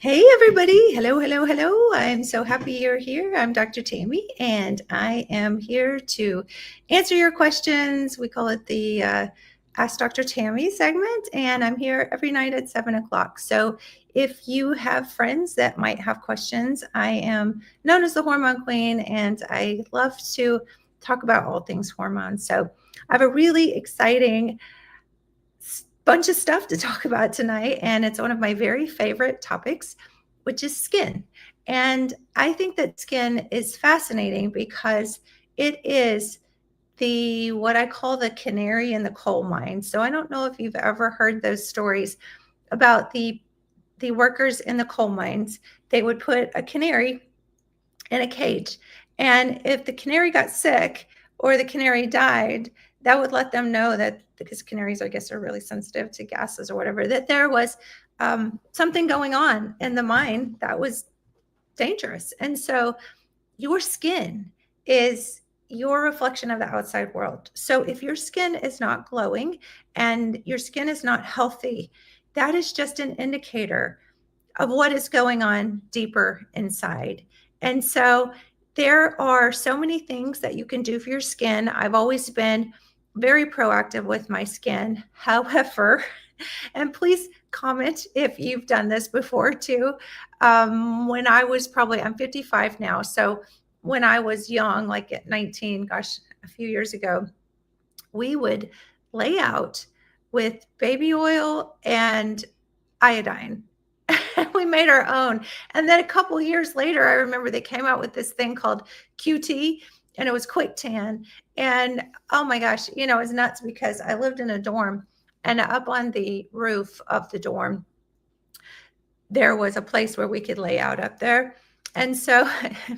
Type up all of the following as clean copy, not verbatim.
Hey, everybody. Hello, hello, hello. I'm so happy you're here. I'm Dr. Tammy, and I am here to answer your questions. We call it the Ask Dr. Tammy segment, and I'm here every night at 7 o'clock. So if you have friends that might have questions, I am known as the Hormone Queen, and I love to talk about all things hormones. So I have a really exciting bunch of stuff to talk about tonight, and it's one of my very favorite topics, which is skin. And I think that skin is fascinating because it is the what I call the canary in the coal mine. So I don't know if you've ever heard those stories about the workers in the coal mines. They would put a canary in a cage, and if the canary got sick or the canary died, that would let them know that, because canaries, I guess, are really sensitive to gases or whatever, that there was something going on in the mine that was dangerous. And so your skin is your reflection of the outside world. So if your skin is not glowing and your skin is not healthy, that is just an indicator of what is going on deeper inside. And so there are so many things that you can do for your skin. I've always been very proactive with my skin. However, and please comment if you've done this before too. When I was I'm 55 now. So when I was young, like at 19, gosh, a few years ago, we would lay out with baby oil and iodine. We made our own. And then a couple years later, I remember they came out with this thing called QT, and it was quick tan. And oh my gosh, it was nuts because I lived in a dorm, and up on the roof of the dorm, there was a place where we could lay out up there. And so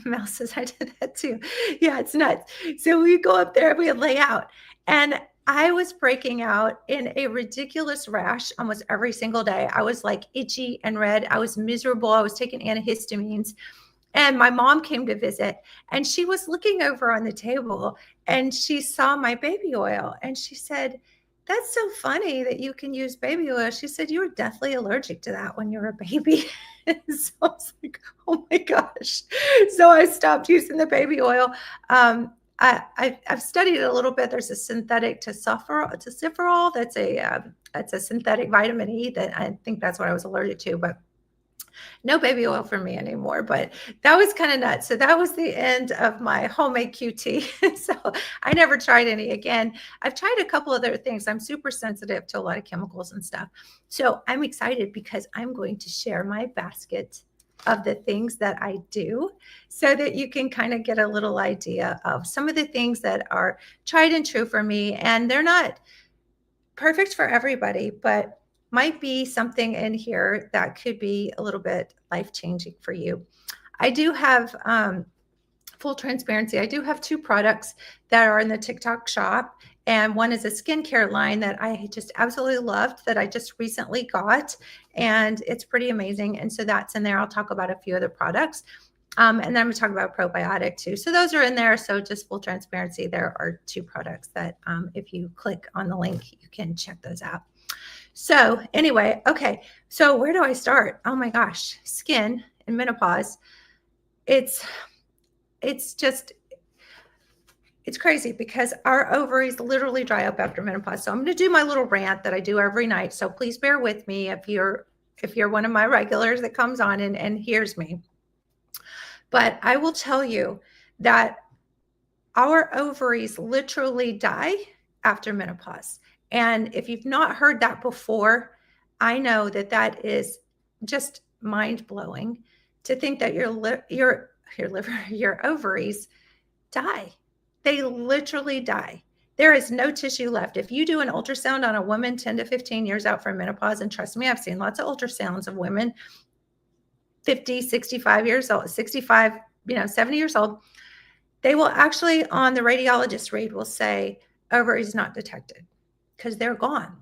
Mel says I did that too. Yeah, it's nuts. So we go up there, we would lay out. And I was breaking out in a ridiculous rash almost every single day. I was like itchy and red. I was miserable. I was taking antihistamines. And my mom came to visit, and she was looking over on the table, and she saw my baby oil, and she said, "That's so funny that you can use baby oil." She said, "You were deathly allergic to that when you were a baby." So I was like, oh my gosh. So I stopped using the baby oil. I've studied it a little bit. There's a synthetic tocopherol. That's a synthetic vitamin E that I think that's what I was allergic to, but no baby oil for me anymore. But that was kind of nuts. So that was the end of my homemade QT. So I never tried any again. I've tried a couple other things. I'm super sensitive to a lot of chemicals and stuff. So I'm excited because I'm going to share my basket of the things that I do so that you can kind of get a little idea of some of the things that are tried and true for me. And they're not perfect for everybody, but might be something in here that could be a little bit life-changing for you. I do have full transparency. I do have two products that are in the TikTok shop, and one is a skincare line that I just absolutely loved that I just recently got, and it's pretty amazing. And so that's in there. I'll talk about a few other products. And then I'm going to talk about probiotic too. So those are in there. So just full transparency, there are two products that if you click on the link, you can check those out. So anyway, okay. So where do I start? Oh my gosh, skin and menopause. It's crazy because our ovaries literally dry up after menopause. So I'm going to do my little rant that I do every night. So please bear with me if you're one of my regulars that comes on and hears me. But I will tell you that our ovaries literally die after menopause. And if you've not heard that before, I know that that is just mind-blowing to think that your ovaries die. They literally die. There is no tissue left. If you do an ultrasound on a woman 10 to 15 years out from menopause, and trust me, I've seen lots of ultrasounds of women 50, 65 years old, 65, 70 years old, they will actually, on the radiologist read, will say ovaries not detected because they're gone.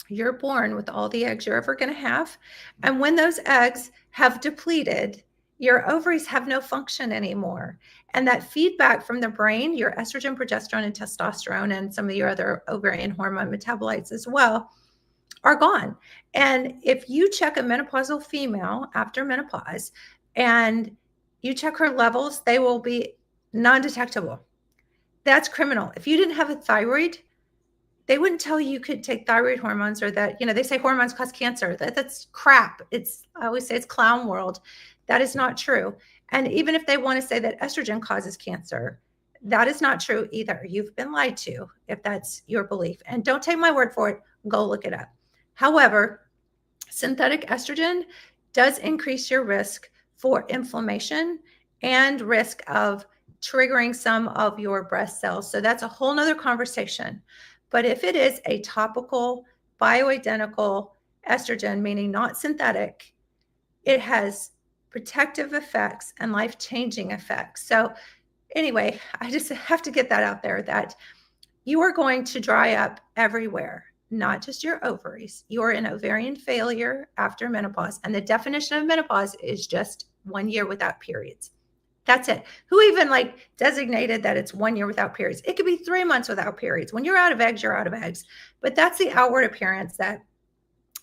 You're born with all the eggs you're ever going to have. And when those eggs have depleted, your ovaries have no function anymore. And that feedback from the brain, your estrogen, progesterone, and testosterone, and some of your other ovarian hormone metabolites as well, are gone. And if you check a menopausal female after menopause and you check her levels, they will be non-detectable. That's criminal. If you didn't have a thyroid, they wouldn't tell you could take thyroid hormones, or that, they say hormones cause cancer. That's crap. I always say it's clown world. That is not true. And even if they want to say that estrogen causes cancer, that is not true either. You've been lied to if that's your belief. And don't take my word for it. Go look it up. However, synthetic estrogen does increase your risk for inflammation and risk of triggering some of your breast cells. So that's a whole nother conversation. But if it is a topical bioidentical estrogen, meaning not synthetic, it has protective effects and life-changing effects. So anyway, I just have to get that out there, that you are going to dry up everywhere, not just your ovaries. You are in ovarian failure after menopause. And the definition of menopause is just 1 year without periods. That's it. Who even designated that it's 1 year without periods? It could be 3 months without periods. When you're out of eggs, you're out of eggs. But that's the outward appearance that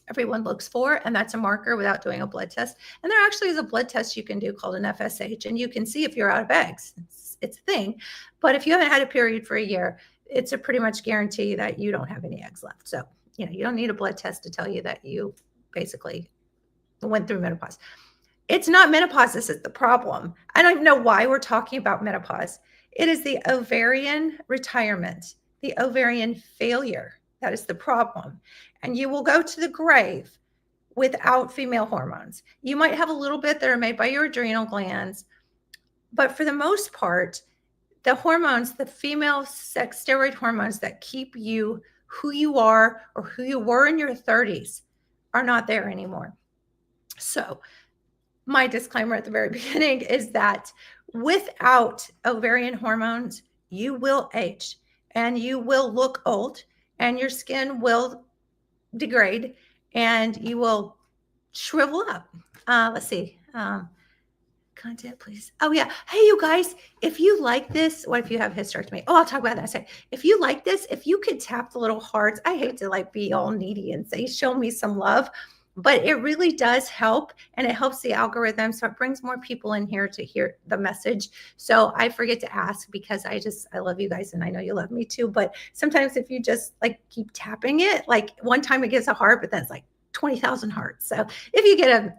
everyone looks for, and that's a marker without doing a blood test. And there actually is a blood test you can do called an FSH, and you can see if you're out of eggs. It's a thing. But if you haven't had a period for a year, it's a pretty much guarantee that you don't have any eggs left. So, you don't need a blood test to tell you that you basically went through menopause. It's not menopause. This is the problem. I don't even know why we're talking about menopause. It is the ovarian retirement, the ovarian failure. That is the problem. And you will go to the grave without female hormones. You might have a little bit that are made by your adrenal glands, but for the most part, the hormones, the female sex steroid hormones that keep you who you are or who you were in your 30s are not there anymore. So my disclaimer at the very beginning is that without ovarian hormones, you will age and you will look old and your skin will degrade and you will shrivel up. Let's see. Content, please. Oh, yeah. Hey, you guys, if you like this, what if you have hysterectomy? Oh, I'll talk about that in a second. If you like this, if you could tap the little hearts, I hate to be all needy and say, show me some love, but it really does help, and it helps the algorithm. So it brings more people in here to hear the message. So I forget to ask because I love you guys and I know you love me too. But sometimes if you just keep tapping it, one time it gives a heart, but then it's 20,000 hearts. So if you get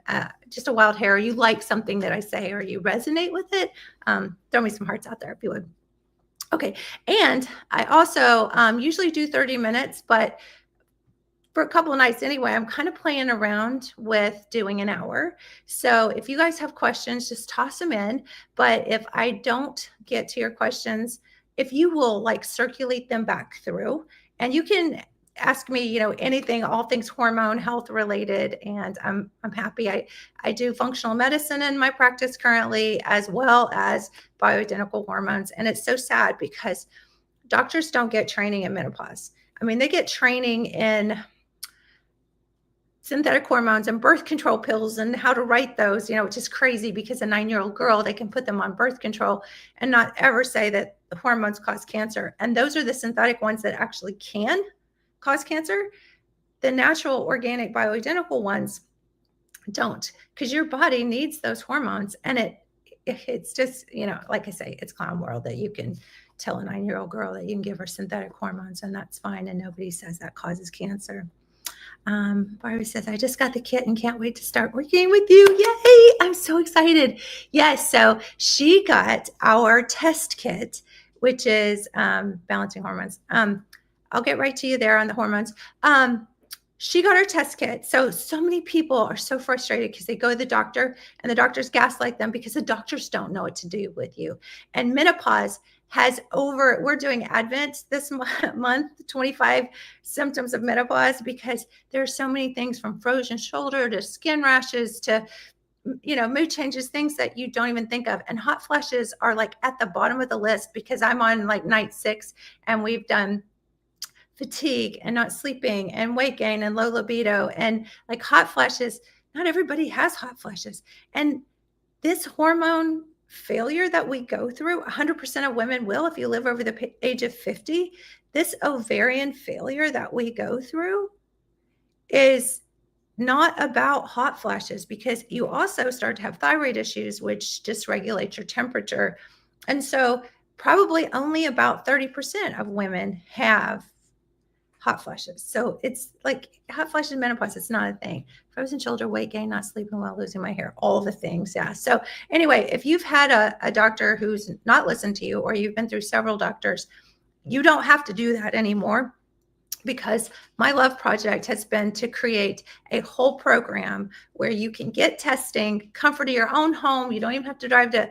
just a wild hair, or you like something that I say, or you resonate with it, throw me some hearts out there if you would. Okay. And I also usually do 30 minutes, but for a couple of nights anyway, I'm kind of playing around with doing an hour. So if you guys have questions, just toss them in. But if I don't get to your questions, if you will circulate them back through, and you can ask me, anything, all things hormone health related. And I'm happy. I do functional medicine in my practice currently, as well as bioidentical hormones. And it's so sad because doctors don't get training in menopause. I mean, they get training in synthetic hormones and birth control pills and how to write those, which is crazy because a 9-year-old girl, they can put them on birth control and not ever say that the hormones cause cancer. And those are the synthetic ones that actually can cause cancer. The natural, organic, bioidentical ones don't, because your body needs those hormones. And it's just, like I say, it's clown world that you can tell a 9-year-old girl that you can give her synthetic hormones and that's fine. And nobody says that causes cancer. Barbie says, I just got the kit and can't wait to start working with you. Yay! I'm so excited. Yes. So she got our test kit, which is balancing hormones. I'll get right to you there on the hormones. She got her test kit. So many people are so frustrated because they go to the doctor and the doctors gaslight them because the doctors don't know what to do with you. And menopause we're doing Advent this month, 25 symptoms of menopause, because there's so many things from frozen shoulder to skin rashes to, mood changes, things that you don't even think of. And hot flashes are at the bottom of the list because I'm on night 6 and we've done fatigue and not sleeping and weight gain and low libido and hot flashes. Not everybody has hot flashes. And this hormone failure that we go through, 100% of women will if you live over the age of 50. This ovarian failure that we go through is not about hot flashes, because you also start to have thyroid issues, which dysregulates your temperature. And so probably only about 30% of women have hot flashes. So it's like hot flashes and menopause, it's not a thing. Frozen shoulder, weight gain, not sleeping well, losing my hair, all the things. Yeah. So anyway, if you've had a doctor who's not listened to you, or you've been through several doctors, you don't have to do that anymore, because my love project has been to create a whole program where you can get testing, comfort of your own home. You don't even have to drive to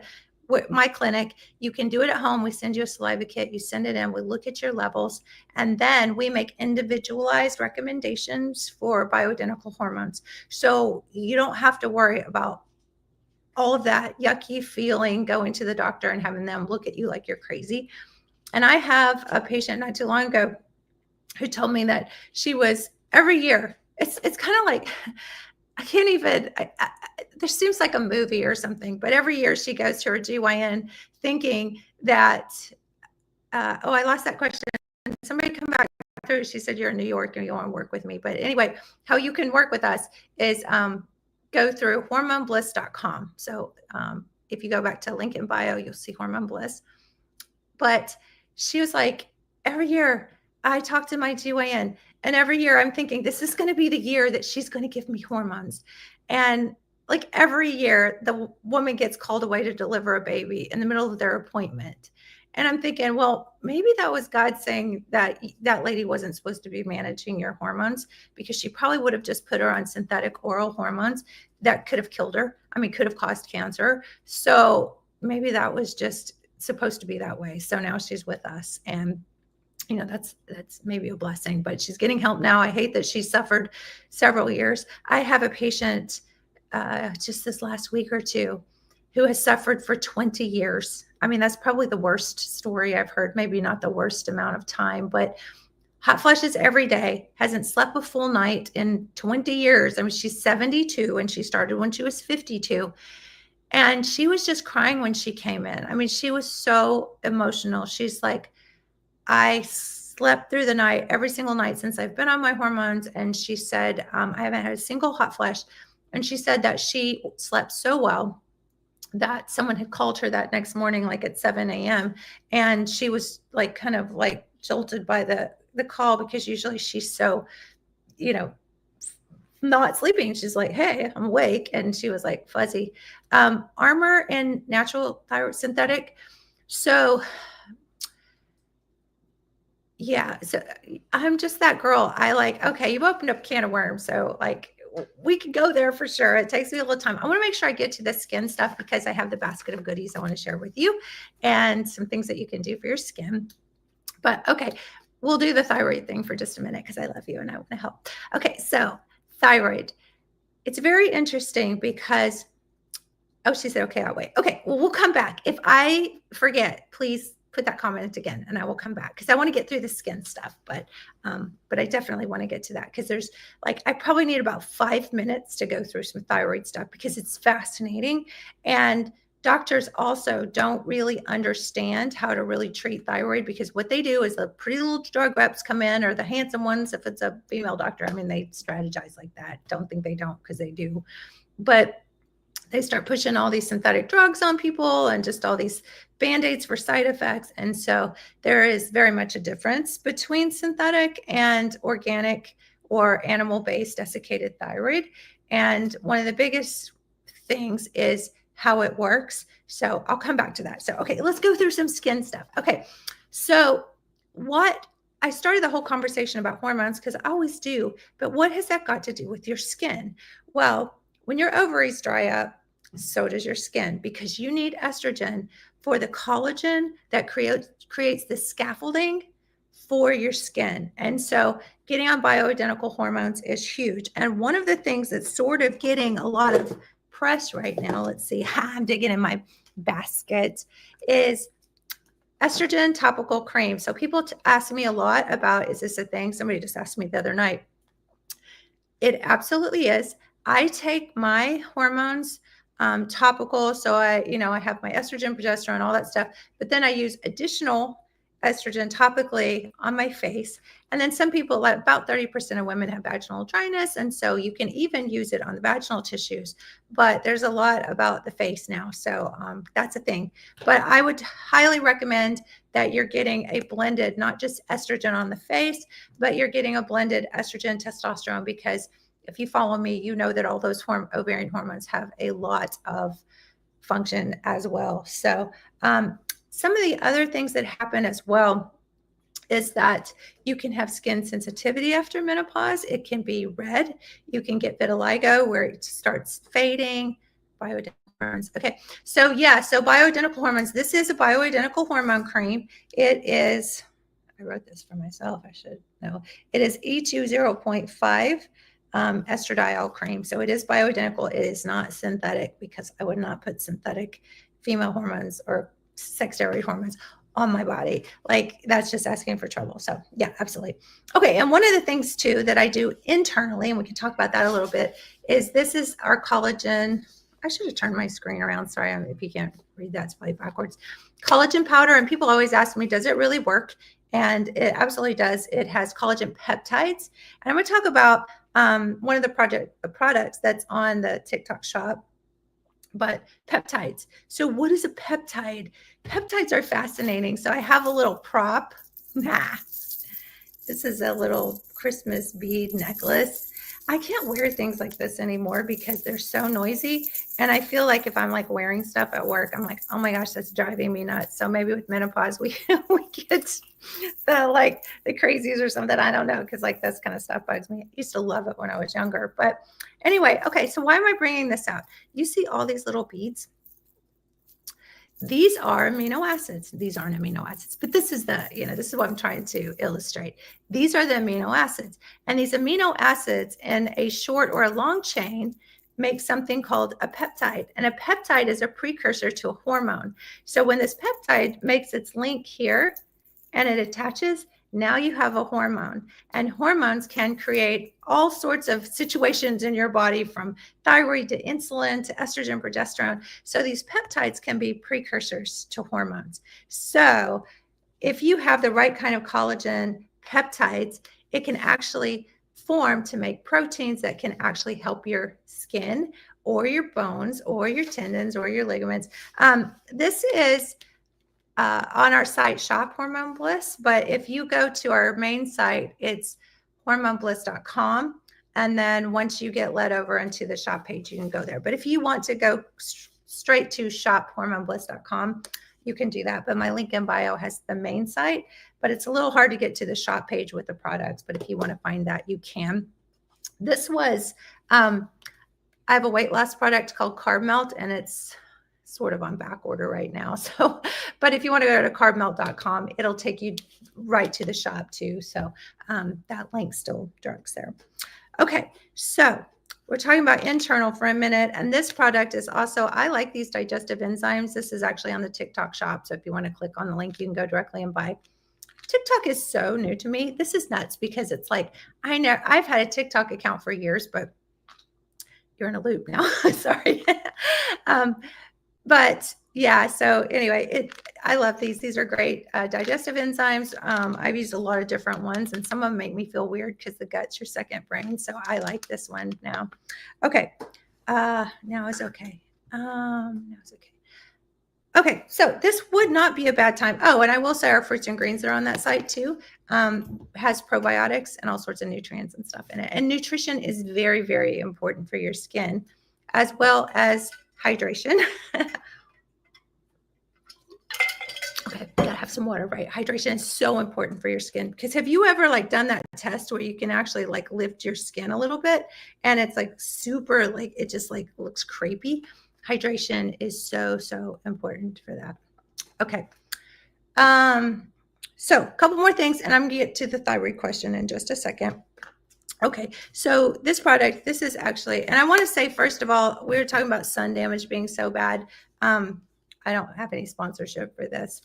my clinic. You can do it at home. We send you a saliva kit, you send it in, we look at your levels, and then we make individualized recommendations for bioidentical hormones. So you don't have to worry about all of that yucky feeling going to the doctor and having them look at you like you're crazy. And I have a patient not too long ago who told me that she was every year. It's kind of like, I can't even. There seems like a movie or something, but every year she goes to her GYN thinking that, oh, I lost that question. Somebody come back through. She said, you're in New York and you want to work with me. But anyway, how you can work with us is go through hormonebliss.com. So if you go back to link in bio, you'll see Hormone Bliss. But she was like, every year I talk to my GYN, and every year I'm thinking, this is going to be the year that she's going to give me hormones. And like every year, the woman gets called away to deliver a baby in the middle of their appointment. And I'm thinking, well, maybe that was God saying that that lady wasn't supposed to be managing your hormones, because she probably would have just put her on synthetic oral hormones that could have killed her. I mean, could have caused cancer. So maybe that was just supposed to be that way. So now she's with us, and that's maybe a blessing, but she's getting help now. I hate that she suffered several years. I have a patient just this last week or two who has suffered for 20 years. I mean, that's probably the worst story I've heard. Maybe not the worst amount of time, but hot flashes every day, hasn't slept a full night in 20 years. I mean, she's 72 and she started when she was 52. And she was just crying when she came in. I mean, she was so emotional. She's like, I slept through the night every single night since I've been on my hormones. And she said, I haven't had a single hot flash. And she said that she slept so well that someone had called her that next morning, like at 7 a.m. And she was like, kind of like jolted by the call, because usually she's so, not sleeping. She's like, hey, I'm awake. And she was like fuzzy. Armor and natural thyroid synthetic. So yeah, so I'm just that girl. I like, okay, you've opened up a can of worms. So like, we could go there for sure. It takes me a little time. I want to make sure I get to the skin stuff, because I have the basket of goodies I want to share with you and some things that you can do for your skin. But okay, we'll do the thyroid thing for just a minute, because I love you and I want to help. Okay, so thyroid. It's very interesting because, oh, she said, okay, I'll wait. Okay, well, we'll come back. If I forget, please put that comment again and I will come back, because I want to get through the skin stuff. But I definitely want to get to that, because there's like, I probably need about 5 minutes to go through some thyroid stuff, because it's fascinating. And doctors also don't really understand how to really treat thyroid, because what they do is the pretty little drug reps come in, or the handsome ones, if it's a female doctor. I mean, they strategize like that. Don't think they don't, because they do. But they start pushing all these synthetic drugs on people and just all these band-aids for side effects. And so there is very much a difference between synthetic and organic or animal-based desiccated thyroid. And one of the biggest things is how it works. So I'll come back to that. So, okay, let's go through some skin stuff. Okay, so what I started the whole conversation about hormones, because I always do, but what has that got to do with your skin? Well, when your ovaries dry up, so does your skin, because you need estrogen for the collagen that creates the scaffolding for your skin. And so getting on bioidentical hormones is huge. And one of the things that's sort of getting a lot of press right now, let's see, I'm digging in my basket, is estrogen topical cream. So people ask me a lot about, is this a thing? Somebody just asked me the other night. It absolutely is. I take my hormones topical. So I have my estrogen, progesterone, all that stuff, but then I use additional estrogen topically on my face. And then some people, like about 30% of women, have vaginal dryness. And so you can even use it on the vaginal tissues. But there's a lot about the face now. So that's a thing. But I would highly recommend that you're getting a blended, not just estrogen on the face, but you're getting a blended estrogen, testosterone, because if you follow me, you know that all those ovarian hormones have a lot of function as well. So some of the other things that happen as well is that you can have skin sensitivity after menopause. It can be red. You can get vitiligo where it starts fading. Bioidentical hormones. Okay. So yeah, so bioidentical hormones. This is a bioidentical hormone cream. It is, I wrote this for myself. I should know. It is E2 0.5 estradiol cream. So it is bioidentical. It is not synthetic, because I would not put synthetic female hormones or sex steroid hormones on my body. Like, that's just asking for trouble. So yeah, absolutely. Okay. And one of the things too that I do internally, and we can talk about that a little bit, is this is our collagen. I should have turned my screen around. Sorry, if you can't read that, it's probably backwards. Collagen powder. And people always ask me, does it really work? And it absolutely does. It has collagen peptides. And I'm going to talk about one of the products that's on the TikTok shop, but peptides. So what is a peptide? Peptides are fascinating. So I have a little prop. This is a little Christmas bead necklace. I can't wear things like this anymore because they're so noisy. And I feel like if I'm like wearing stuff at work, I'm like, oh my gosh, that's driving me nuts. So maybe with menopause, we get the crazies or something. I don't know. Cause like this kind of stuff bugs me. I used to love it when I was younger, but anyway, okay. So why am I bringing this out? You see all these little beads? These are amino acids. These aren't amino acids, but this is this is what I'm trying to illustrate. These are the amino acids, and these amino acids in a short or a long chain make something called a peptide. And a peptide is a precursor to a hormone. So when this peptide makes its link here and it attaches, now you have a hormone. And hormones can create all sorts of situations in your body, from thyroid to insulin to estrogen, progesterone. So these peptides can be precursors to hormones. So if you have the right kind of collagen peptides, it can actually form to make proteins that can actually help your skin or your bones or your tendons or your ligaments. This is on our site, Shop Hormone Bliss. But if you go to our main site, it's hormonebliss.com. And then once you get led over into the shop page, you can go there. But if you want to go straight to shophormonebliss.com, you can do that. But my link in bio has the main site, but it's a little hard to get to the shop page with the products. But if you want to find that, you can. This was, I have a weight loss product called Carb Melt, and it's sort of on back order right now. So, but if you want to go to carbmelt.com, it'll take you right to the shop too. So that link still directs there. Okay. So we're talking about internal for a minute. And this product is also, I like these digestive enzymes. This is actually on the TikTok shop. So if you want to click on the link, you can go directly and buy. TikTok is so new to me. This is nuts because it's like, I know I've had a TikTok account for years, but you're in a loop now. Sorry. But yeah, so anyway, I love these. These are great digestive enzymes. I've used a lot of different ones, and some of them make me feel weird because the gut's your second brain. So I like this one now. Okay. Now it's okay. Now it's okay. Okay, so this would not be a bad time. Oh, and I will say our fruits and greens are on that site too. Has probiotics and all sorts of nutrients and stuff in it. And nutrition is very, very important for your skin, as well as hydration. Okay, gotta have some water, right? Hydration is so important for your skin, because have you ever like done that test where you can actually like lift your skin a little bit and it's like super, like it just like looks crepey? Hydration is so, so important for that. Okay. So a couple more things, and I'm gonna get to the thyroid question in just a second. Okay, so this product, this is actually, and I want to say, first of all, we were talking about sun damage being so bad. I don't have any sponsorship for this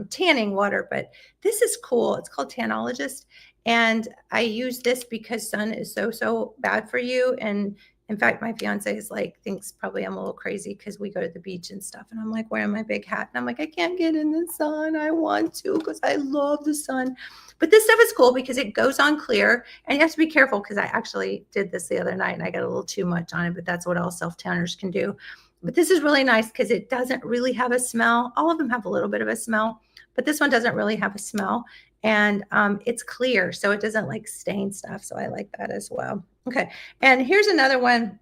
tanning water, but this is cool. It's called Tanologist. And I use this because sun is so, so bad for you. And In fact, my fiance is like, thinks probably I'm a little crazy because we go to the beach and stuff. And I'm like wearing my big hat. And I'm like, I can't get in the sun. I want to because I love the sun. But this stuff is cool because it goes on clear. And you have to be careful because I actually did this the other night and I got a little too much on it. But that's what all self-tanners can do. But this is really nice because it doesn't really have a smell. All of them have a little bit of a smell, but this one doesn't really have a smell. And it's clear, so it doesn't like stain stuff. So I like that as well. Okay, and here's another one.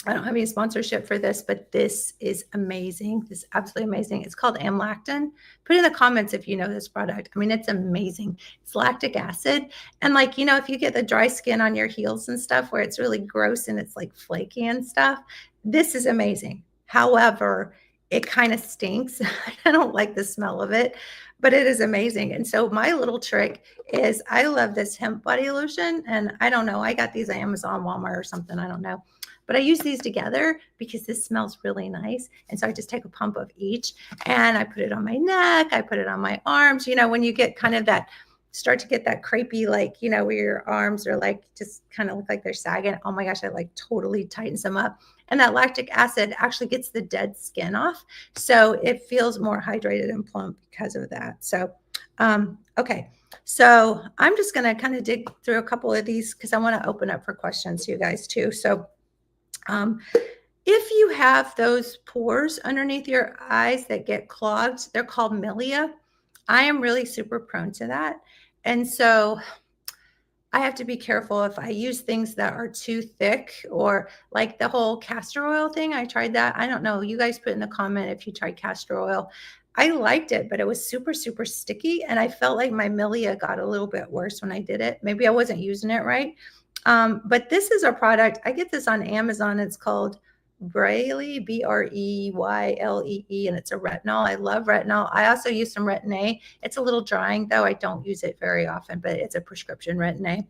I don't have any sponsorship for this, but this is amazing. This is absolutely amazing. It's called Amlactin. Put in the comments if you know this product. I mean, it's amazing. It's lactic acid. And like, you know, if you get the dry skin on your heels and stuff where it's really gross and it's like flaky and stuff, this is amazing. However, it kind of stinks. I don't like the smell of it, but it is amazing. And so my little trick is I love this hemp body lotion. And I don't know, I got these at Amazon, Walmart or something. I don't know. But I use these together because this smells really nice. And so I just take a pump of each and I put it on my neck. I put it on my arms. You know, when you get kind of that, start to get that crepey, like, you know, where your arms are like, just kind of look like they're sagging. Oh my gosh, I like totally tightens them up. And that lactic acid actually gets the dead skin off. So it feels more hydrated and plump because of that. So, okay. So I'm just going to kind of dig through a couple of these because I want to open up for questions, you guys too. So, if you have those pores underneath your eyes that get clogged, they're called milia. I am really super prone to that. And so I have to be careful if I use things that are too thick or like the whole castor oil thing. I tried that. I don't know. You guys put in the comment if you tried castor oil. I liked it, but it was super, super sticky. And I felt like my milia got a little bit worse when I did it. Maybe I wasn't using it right. But this is a product, I get this on Amazon. It's called Breylee, Breylee, and it's a retinol. I love retinol. I also use some Retin A. It's a little drying though. I don't use it very often, but it's a prescription Retin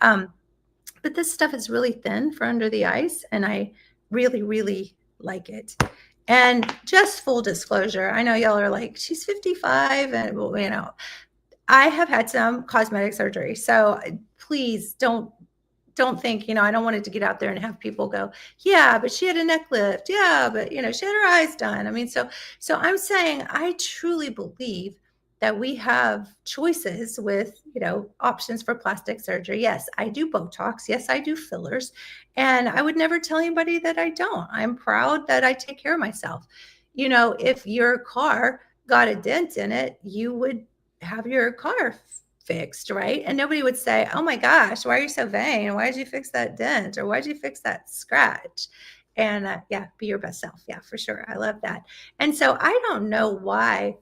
A. But this stuff is really thin for under the eyes, and I really, really like it. And just full disclosure, I know y'all are like, she's 55 and, you know, I have had some cosmetic surgery. So please don't think, you know, I don't want it to get out there and have people go, yeah, but she had a neck lift. Yeah, but, you know, she had her eyes done. I mean, so I'm saying I truly believe that we have choices with, you know, options for plastic surgery. Yes, I do Botox. Yes, I do fillers. And I would never tell anybody that I don't. I'm proud that I take care of myself. You know, if your car got a dent in it, you would have your car fixed, right? And nobody would say, oh my gosh, why are you so vain? Why did you fix that dent? Or why did you fix that scratch? And yeah, be your best self. Yeah, for sure. I love that. And so I don't know why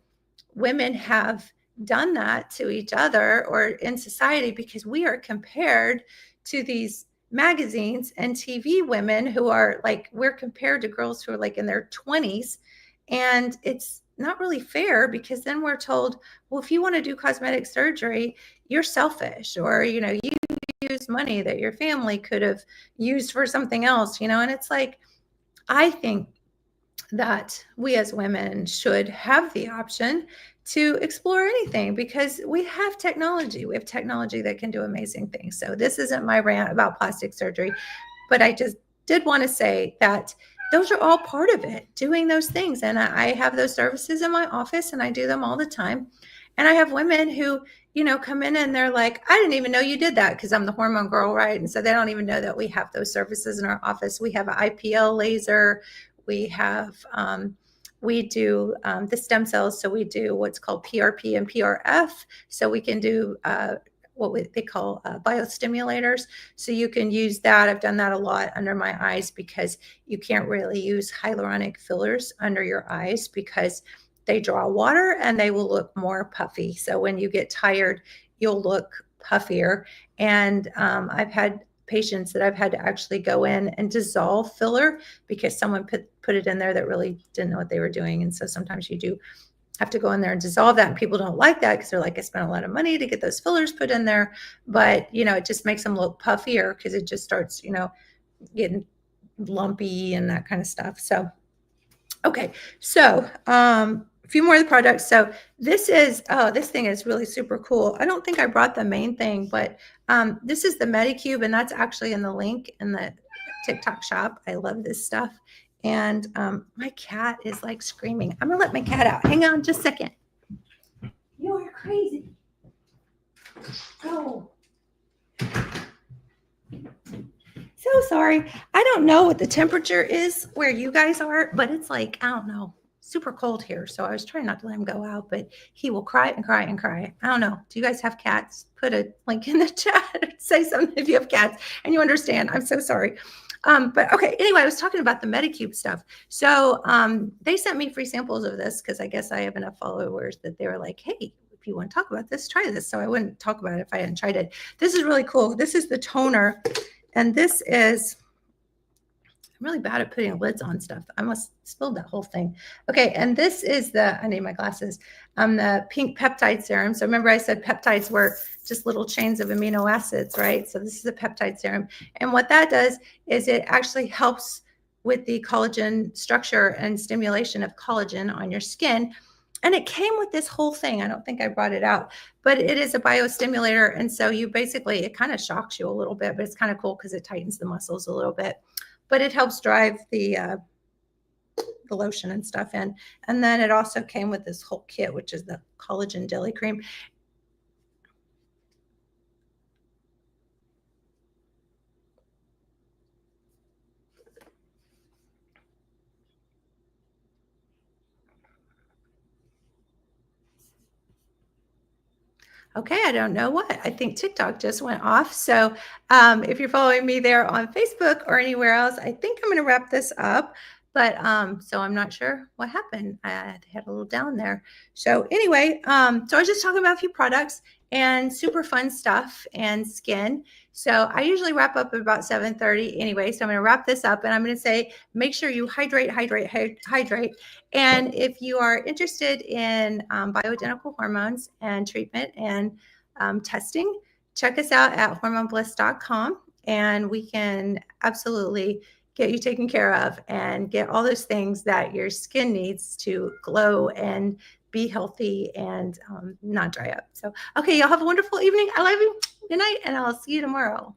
women have done that to each other or in society, because we are compared to these magazines and TV women who are like, we're compared to girls who are like in their 20s. And it's not really fair because then we're told, well, if you want to do cosmetic surgery, you're selfish, or, you know, you use money that your family could have used for something else, you know. And it's like, I think that we as women should have the option to explore anything because we have technology. We have technology that can do amazing things. So this isn't my rant about plastic surgery, but I just did want to say that those are all part of it, doing those things. And I have those services in my office and I do them all the time. And I have women who, you know, come in and they're like, I didn't even know you did that because I'm the hormone girl, right? And so they don't even know that we have those services in our office. We have an IPL laser. We have, we do the stem cells. So we do what's called PRP and PRF. So we can do they call biostimulators. So you can use that. I've done that a lot under my eyes because you can't really use hyaluronic fillers under your eyes because they draw water and they will look more puffy. So when you get tired, you'll look puffier. And I've had patients that I've had to actually go in and dissolve filler because someone put it in there that really didn't know what they were doing. And so sometimes you do have to go in there and dissolve that. And people don't like that because they're like, I spent a lot of money to get those fillers put in there. But, you know, it just makes them look puffier because it just starts, you know, getting lumpy and that kind of stuff. So, okay. So, a few more of the products. So this is, oh, this thing is really super cool. I don't think I brought the main thing, but this is the Medicube, and that's actually in the link in the TikTok shop. I love this stuff. And my cat is like screaming. I'm gonna let my cat out. Hang on just a second. You are crazy. Oh. So sorry. I don't know what the temperature is where you guys are, but it's like, I don't know, super cold here. So I was trying not to let him go out, but he will cry and cry and cry. I don't know. Do you guys have cats? Put a link in the chat. Say something if you have cats and you understand. I'm so sorry. But okay, anyway, I was talking about the Medicube stuff. So they sent me free samples of this because I guess I have enough followers that they were like, hey, if you want to talk about this, try this. So I wouldn't talk about it if I hadn't tried it. This is really cool. This is the toner. And this is, I'm really bad at putting lids on stuff. I must spilled that whole thing. Okay, and this is the, I need my glasses, the pink peptide serum. So remember I said peptides were just little chains of amino acids, right? So this is a peptide serum. And what that does is it actually helps with the collagen structure and stimulation of collagen on your skin. And it came with this whole thing. I don't think I brought it out, but it is a biostimulator. And so you basically, it kind of shocks you a little bit, but it's kind of cool because it tightens the muscles a little bit. But it helps drive the lotion and stuff in. And then it also came with this whole kit, which is the collagen jelly cream. Okay, I don't know what. I think TikTok just went off. So if you're following me there on Facebook or anywhere else, I think I'm going to wrap this up. But so I'm not sure what happened. I had a little down there. So anyway, so I was just talking about a few products and super fun stuff and skin. So I usually wrap up at about 7:30 anyway. So I'm going to wrap this up and I'm going to say, make sure you hydrate. And if you are interested in bioidentical hormones and treatment and testing, check us out at hormonebliss.com and we can absolutely get you taken care of and get all those things that your skin needs to glow and be healthy and not dry up. So, okay, y'all have a wonderful evening. I love you. Good night, and I'll see you tomorrow.